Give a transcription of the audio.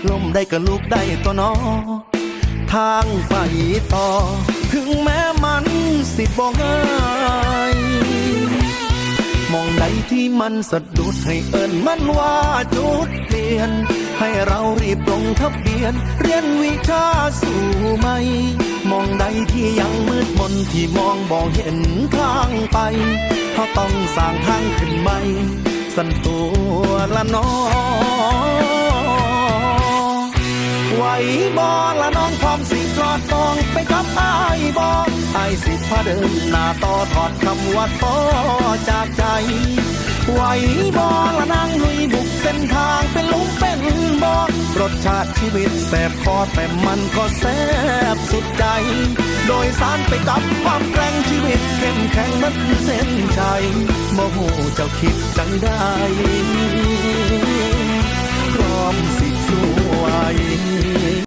ล้มได้ก็ลุกได้ตัวน้อทางไปต่อถึงแม้มันสิบ่ง่ายมองใดที่มันสะดุดให้เอิ้นมันว่าจุดเปลี่ยนให้เรารีบลงทะเบียนเรียนวิชาสู่ใหม่มองใดที่ยังมืดมนที่มองบ่เห็นทางไปเขาต้องสร้างทางขึ้นใหม่สั่นตัวละน้อไหวบ่ละน้องพร้อมสิกอดกองไปกับอ้ายบ่อ้ายสิพาเดินหน้าต่อถอดคำว่าต่อจากใจไหวบ่ละนางลุยบุกเส้นทางเป็นลุงเป็นบ่รสชาติชีวิตแสบคอแต่มันก็แสบสุดใจโดยสารไปกับความแกร่งชีวิตเข้มแข็งมันเส้นชัยโมโหเจ้าคิดจังได้พร้อม